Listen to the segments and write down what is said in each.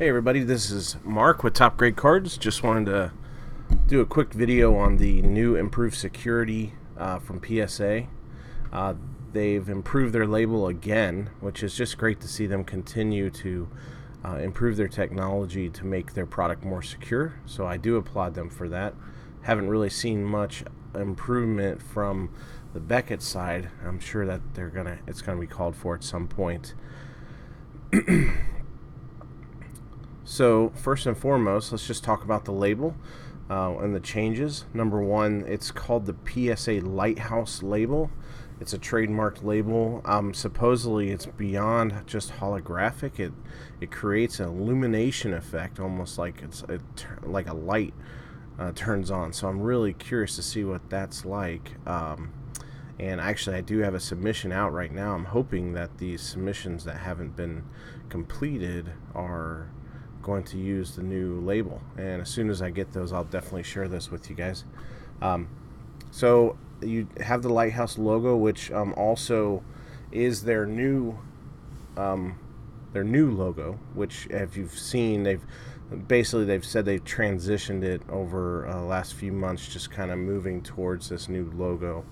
Hey everybody, this is Mark with Top Grade Cards. Just wanted to do a quick video on the new improved security from PSA. They've improved their label again, which is just great to see them continue to improve their technology to make their product more secure. So I do applaud them for that. Haven't really seen much improvement from the Beckett side. I'm sure that it's gonna be called for at some point. So first and foremost, let's just talk about the label and the changes. Number one, it's called the Psa Lighthouse Label. It's a trademarked label. Supposedly it's beyond just holographic. It creates an illumination effect, almost like like a light turns on. So I'm really curious to see what that's like. And actually, I do have a submission out right now. I'm hoping that these submissions that haven't been completed are going to use the new label, and as soon as I get those, I'll definitely share this with you guys. So you have the Lighthouse logo, which also is their new logo, which, if you've seen, they've said they've transitioned it over the last few months, just kind of moving towards this new logo,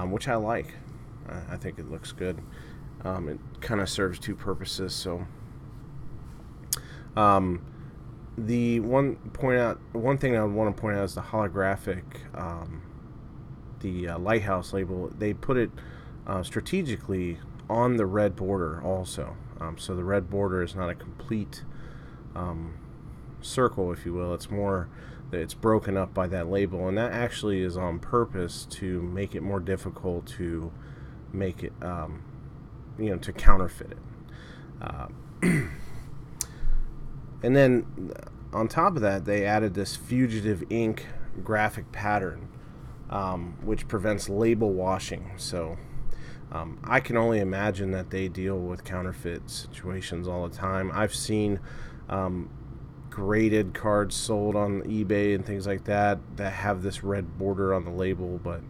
which I like. I think it looks good. It kind of serves two purposes. So the one thing I want to point out is the holographic, the Lighthouse label. They put it strategically on the red border also. So the red border is not a complete circle, if you will. It's more that it's broken up by that label, and that actually is on purpose to make it more difficult to make it, to counterfeit it. And then on top of that, they added this fugitive ink graphic pattern, which prevents label washing. So I can only imagine that they deal with counterfeit situations all the time. I've seen graded cards sold on eBay and things like that have this red border on the label, but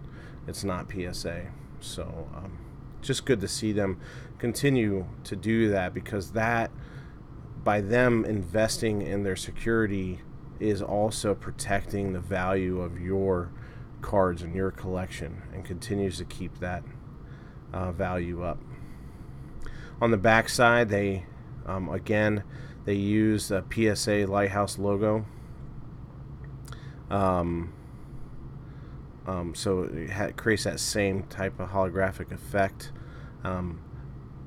it's not PSA. So just good to see them continue to do that, because that, by them investing in their security, is also protecting the value of your cards and your collection, and continues to keep that value up. On the back side, they use the PSA Lighthouse logo. So it creates that same type of holographic effect.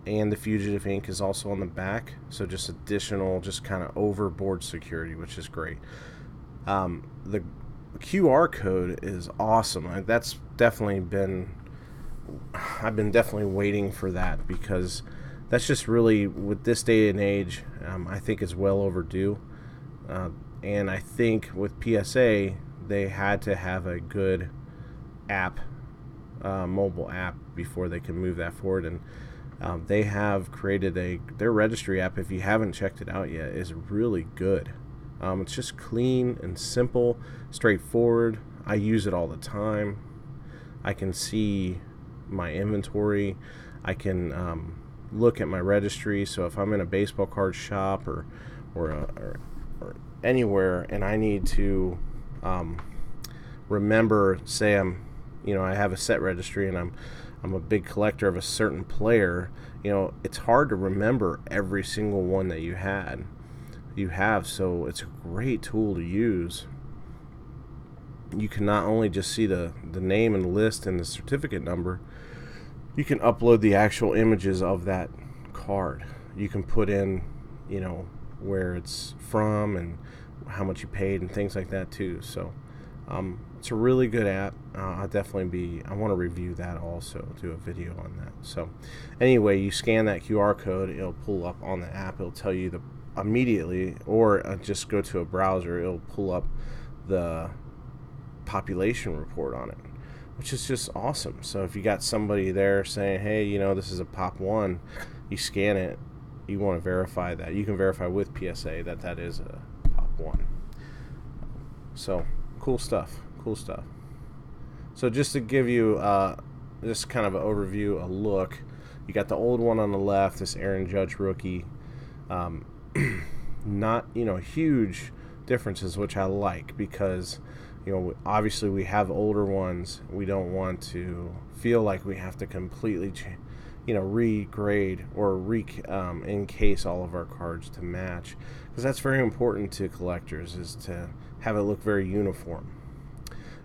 And the fugitive ink is also on the back, so just additional, just kind of overboard security, which is great. The QR code is awesome. That's definitely I've been definitely waiting for that, because that's just really, with this day and age, I think it's well overdue. And I think with PSA, they had to have a good app, mobile app, before they can move that forward. And they have created their registry app, if you haven't checked it out yet, is really good. It's just clean and simple, straightforward. I use it all the time. I can see my inventory. I can look at my registry. So if I'm in a baseball card shop or anywhere, and I need to remember, say I have a set registry, and I'm a big collector of a certain player, it's hard to remember every single one that you have, so it's a great tool to use. You can not only just see the name and the list and the certificate number, you can upload the actual images of that card. You can put in, where it's from and how much you paid and things like that too. So it's a really good app. I want to review that also, do a video on that. So anyway, you scan that QR code, it'll pull up on the app. It'll tell you immediately, or just go to a browser, it'll pull up the population report on it, which is just awesome. So if you got somebody there saying, hey, this is a Pop 1, you scan it, you want to verify that. You can verify with PSA that is a Pop 1. So cool stuff. So just to give you just kind of an overview, a look, you got the old one on the left, this Aaron Judge rookie. not, huge differences, which I like, because obviously we have older ones. We don't want to feel like we have to completely regrade or encase all of our cards to match, because that's very important to collectors, is to have it look very uniform.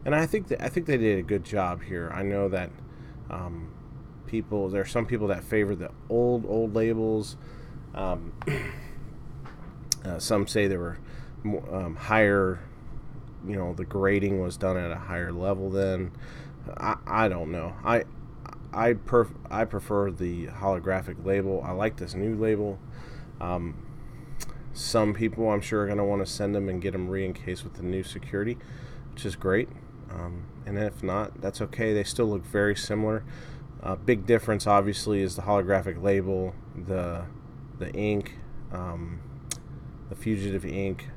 And I think they did a good job here. I know that there are some people that favor the old labels. Some say they were higher, the grading was done at a higher level then. I don't know. I prefer the holographic label. I like this new label. Some people, I'm sure, are going to want to send them and get them re-encased with the new security, which is great. And if not, that's okay. They still look very similar. Big difference, obviously, is the holographic label, the ink, the fugitive ink.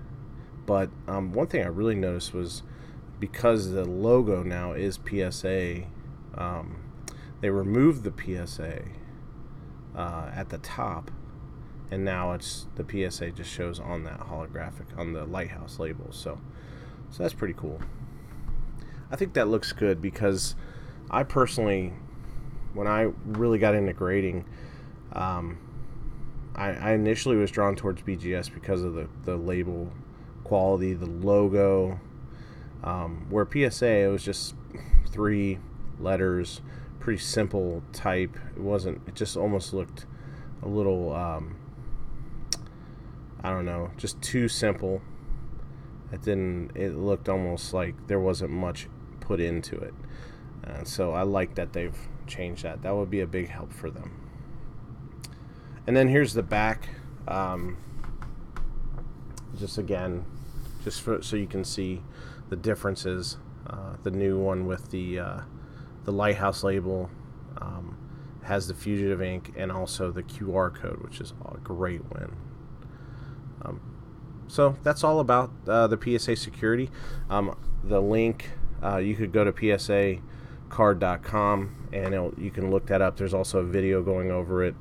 But one thing I really noticed was, because the logo now is PSA, they removed the PSA at the top, and now it's the PSA just shows on that holographic, on the Lighthouse label. So that's pretty cool. I think that looks good, because I personally, when I really got into grading, I initially was drawn towards BGS because of the label quality, the logo, where PSA, it was just 3 letters, pretty simple type. It just almost looked a little, I don't know, just too simple. It looked almost like there wasn't much put into it. So I like that they've changed that. That would be a big help for them. And then here's the back. So you can see the differences. The new one with the Lighthouse label has the fugitive ink and also the QR code, which is a great win. So that's all about the PSA security. The link, you could go to psacard.com and you can look that up. There's also a video going over it.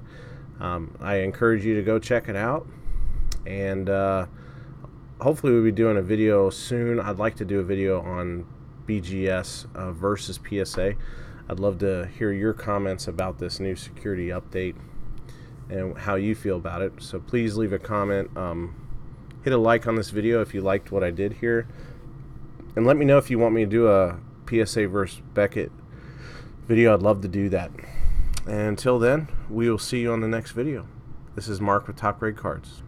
I encourage you to go check it out, and hopefully we'll be doing a video soon. I'd like to do a video on BGS versus PSA. I'd love to hear your comments about this new security update and how you feel about it. So please leave a comment. Hit a like on this video if you liked what I did here, and let me know if you want me to do a PSA versus Beckett video. I'd love to do that. And until then, we will see you on the next video. This is Mark with Top Grade Cards.